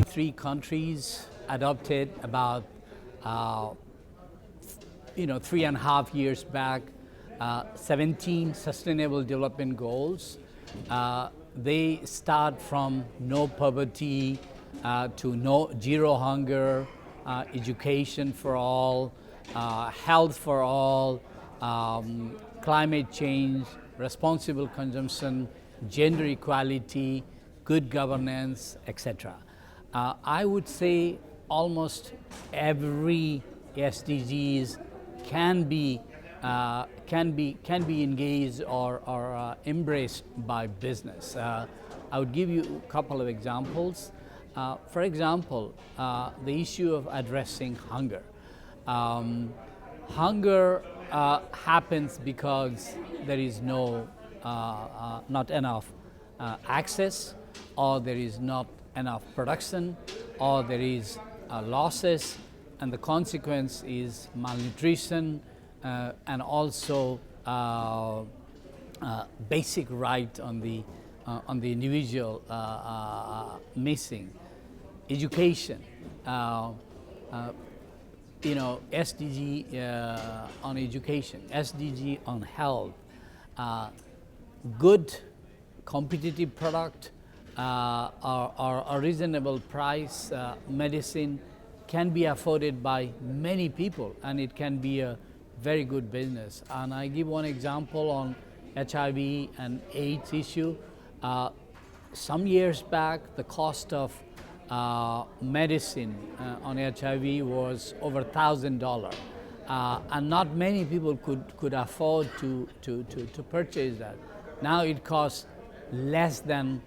3 countries adopted about 3.5 years back 17 Sustainable Development Goals. They start from no poverty to zero hunger, education for all, health for all, climate change, responsible consumption, gender equality, good governance, etc. I would say almost every SDGs can be engaged or embraced by business. I would give you a couple of examples. For example, the issue of addressing hunger. Hunger happens because there is not enough access, or there is not enough production, or there is losses, and the consequence is malnutrition and also basic right on the individual missing. Education, SDG on education, SDG on health, good competitive product or a reasonable price medicine can be afforded by many people, and it can be a very good business. And I give one example on HIV and AIDS issue. Some years back, the cost of medicine on HIV was over $1,000, and not many people could afford to purchase that. Now it costs less than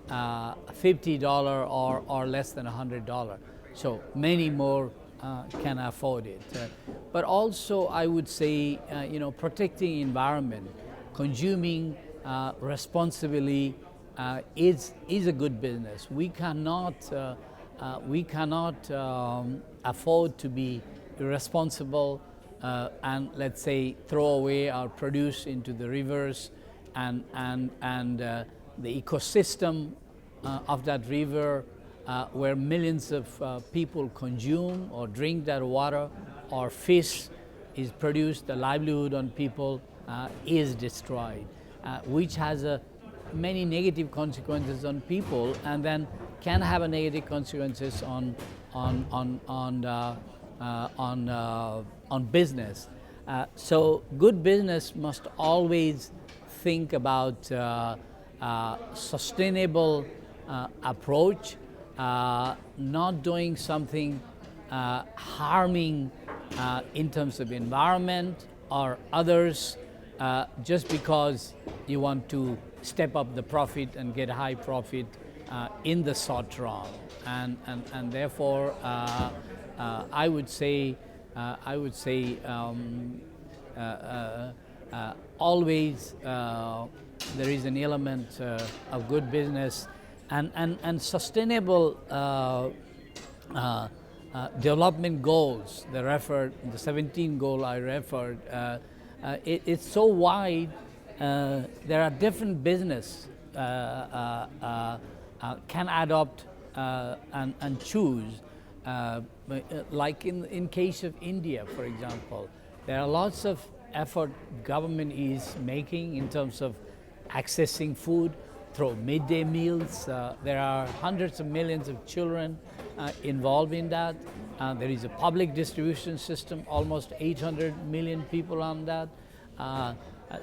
$50 or less than $100. So many more can afford it. But also, I would say, protecting environment, consuming responsibly is a good business. We cannot afford to be irresponsible and, let's say, throw away our produce into the rivers and the ecosystem of that river, where millions of people consume or drink that water, or fish is produced, the livelihood on people is destroyed, which has many negative consequences on people, and then can have a negative consequences on business. So good business must always think about sustainable approach, not doing something harming in terms of environment or others just because you want to step up the profit and get high profit in the short run. And therefore I would say always there is an element of good business and sustainable development goals. The 17 goal I referred, it's so wide. There are different business can adopt and choose. Like in case of India, for example, there are lots of effort government is making in terms of accessing food through midday meals. There are hundreds of millions of children involved in that. There is a public distribution system, almost 800 million people on that.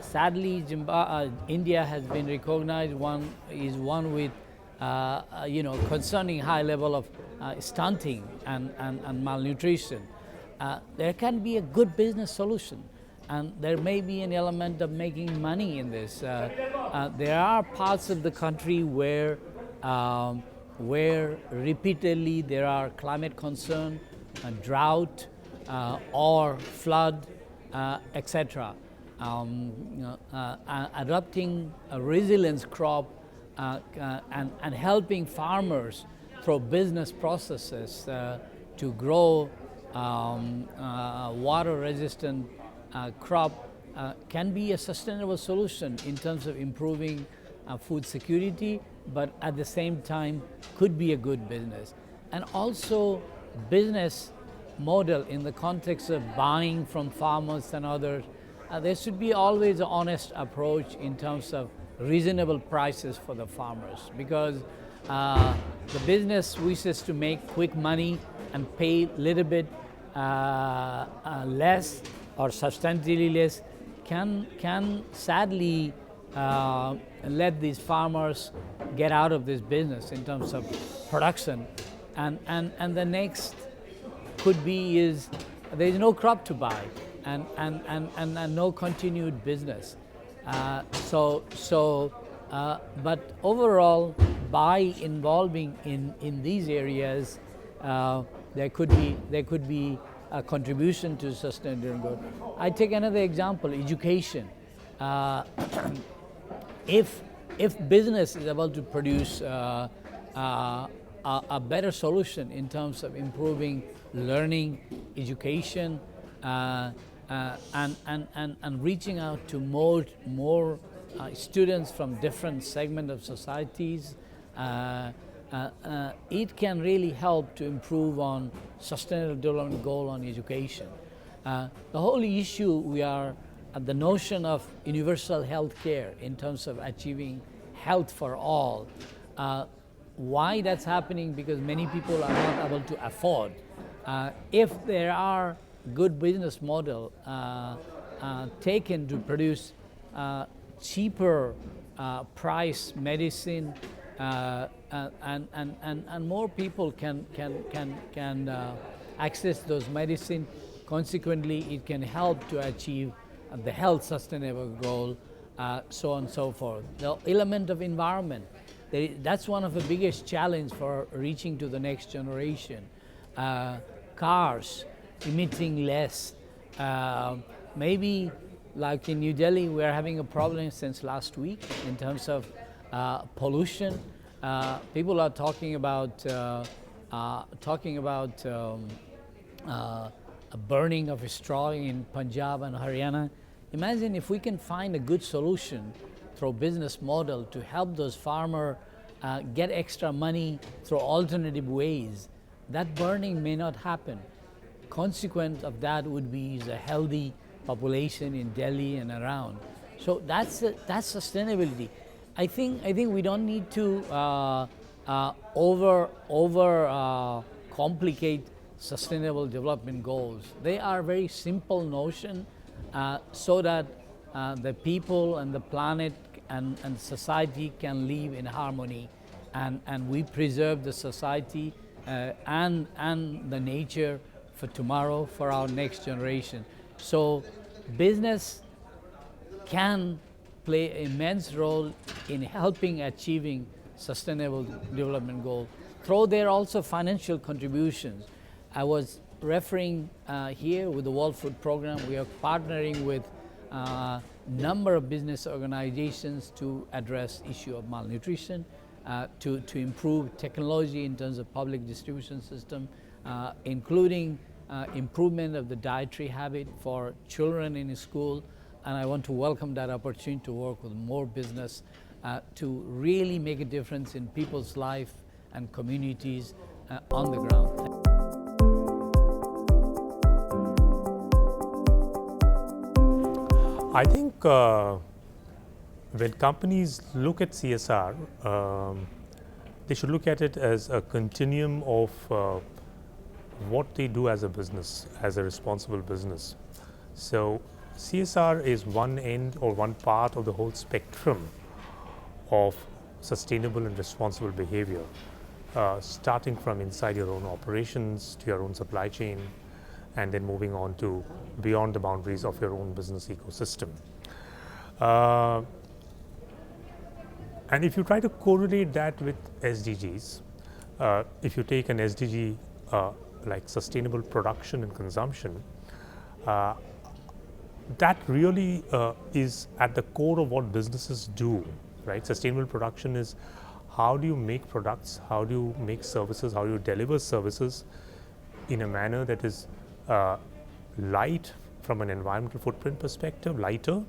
Sadly, India has been recognized one with concerning high level of stunting and malnutrition. There can be a good business solution, and there may be an element of making money in this. There are parts of the country where repeatedly there are climate concern, drought, or flood, etc. Adopting a resilience crop and helping farmers through business processes to grow water-resistant crop can be a sustainable solution in terms of improving food security, but at the same time could be a good business. and also business model in the context of buying from farmers and others. There should be always an honest approach in terms of reasonable prices for the farmers, because the business wishes to make quick money and pay a little bit less or substantially less can sadly let these farmers get out of this business in terms of production, and the next could be is there is no crop to buy and no continued business. But overall, by involving in these areas, there could be a contribution to sustainable growth. I take another example: education. If business is able to produce a better solution in terms of improving learning, education, and reaching out to more students from different segments of societies, it can really help to improve on sustainable development goal on education. The whole issue we are the notion of universal health care in terms of achieving health for all. Why that's happening? Because many people are not able to afford. If there are good business model taken to produce cheaper price medicine, and more people can access those medicine. Consequently, it can help to achieve the health sustainable goal, so on and so forth. The element of environment, that's one of the biggest challenge for reaching to the next generation. Cars emitting less. Maybe like in New Delhi, we're having a problem since last week in terms of pollution. People are talking about a burning of straw in Punjab and Haryana. Imagine if we can find a good solution through business model to help those farmers get extra money through alternative ways. That burning may not happen. Consequence of that would be a healthy population in Delhi and around. So that's sustainability. I think we don't need to over complicate sustainable development goals. They are very simple notion, so that the people and the planet and society can live in harmony, and we preserve the society and the nature for tomorrow, for our next generation. So business can play an immense role in helping achieving sustainable development goal. Through there also financial contributions. I was referring here with the World Food Program, we are partnering with a number of business organizations to address issue of malnutrition, to improve technology in terms of public distribution system, including improvement of the dietary habit for children in school. And I want to welcome that opportunity to work with more business to really make a difference in people's life and communities on the ground. I think when companies look at CSR, they should look at it as a continuum of what they do as a business, as a responsible business. So CSR is one end or one part of the whole spectrum of sustainable and responsible behavior, starting from inside your own operations to your own supply chain, and then moving on to beyond the boundaries of your own business ecosystem. And if you try to correlate that with SDGs, if you take an SDG like sustainable production and consumption, that really is at the core of what businesses do, right? Sustainable production is how do you make products, how do you make services, how do you deliver services in a manner that is light from an environmental footprint perspective, lighter,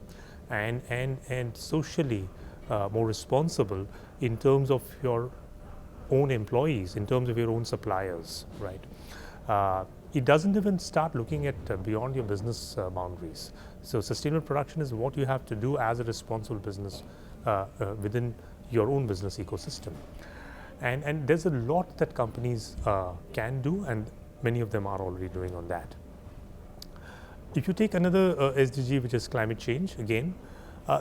and socially more responsible in terms of your own employees, in terms of your own suppliers, right? It doesn't even start looking at beyond your business boundaries. So sustainable production is what you have to do as a responsible business within your own business ecosystem. And there's a lot that companies can do, and many of them are already doing on that. If you take another SDG, which is climate change, again,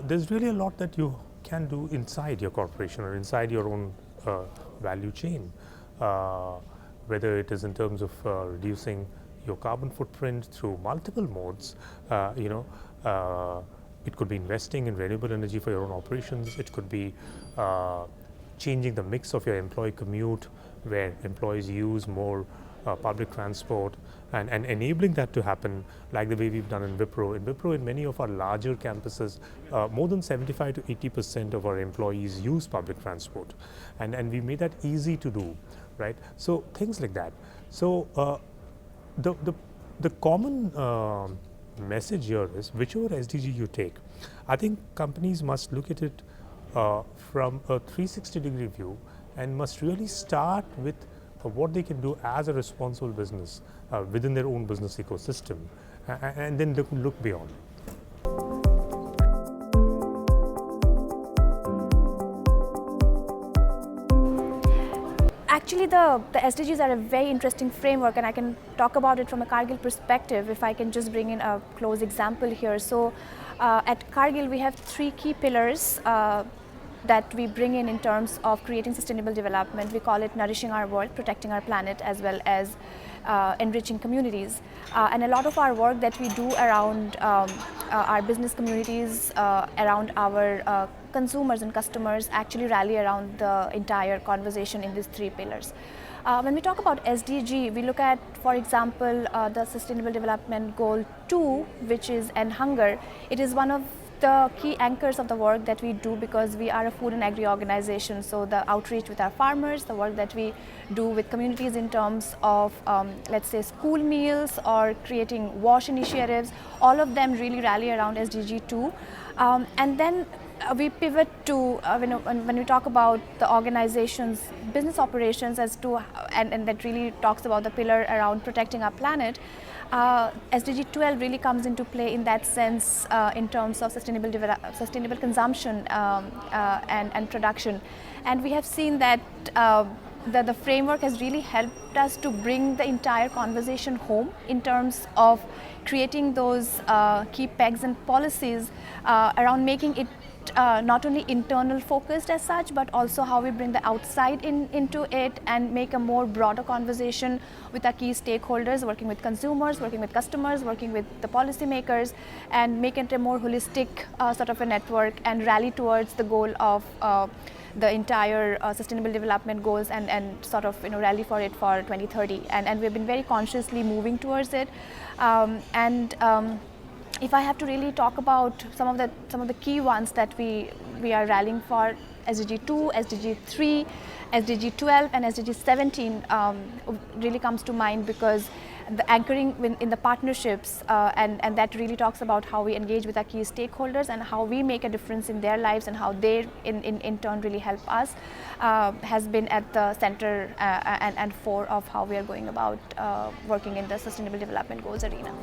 there's really a lot that you can do inside your corporation or inside your own value chain, whether it is in terms of reducing your carbon footprint through multiple modes. It could be investing in renewable energy for your own operations. It could be changing the mix of your employee commute, where employees use more public transport, and enabling that to happen like the way we've done in Wipro. In Wipro, in many of our larger campuses, more than 75 to 80% of our employees use public transport, and we made that easy to do, right? So things like that. So the common message here is, whichever SDG you take, I think companies must look at it from a 360-degree view, and must really start with what they can do as a responsible business within their own business ecosystem, and then look beyond. Actually, the SDGs are a very interesting framework, and I can talk about it from a Cargill perspective, if I can just bring in a close example here. So at Cargill, we have 3 key pillars that we bring in terms of creating sustainable development. We call it nourishing our world, protecting our planet, as well as enriching communities. And a lot of our work that we do around our business communities, around our consumers and customers, actually rally around the entire conversation in these 3 pillars. When we talk about SDG, we look at, for example, the Sustainable Development Goal 2, which is End Hunger. It is one of the key anchors of the work that we do, because we are a food and agri organization. So the outreach with our farmers, the work that we do with communities in terms of, let's say, school meals or creating wash initiatives, all of them really rally around SDG 2. And then we pivot to, when we talk about the organization's business operations as to, and that really talks about the pillar around protecting our planet. SDG 12 really comes into play in that sense, in terms of sustainable consumption and production. And we have seen that the framework has really helped us to bring the entire conversation home in terms of creating those key pegs and policies around making it not only internal focused as such, but also how we bring the outside into it and make a more broader conversation with our key stakeholders, working with consumers, working with customers, working with the policymakers, and make it a more holistic sort of a network, and rally towards the goal of the entire sustainable development goals, and sort of rally for it for 2030. And we've been very consciously moving towards it. If I have to really talk about some of the key ones that we are rallying for, SDG 2, SDG 3, SDG 12, and SDG 17 really comes to mind, because the anchoring in the partnerships, and that really talks about how we engage with our key stakeholders and how we make a difference in their lives, and how they in turn really help us, has been at the center and fore of how we are going about working in the Sustainable Development Goals arena.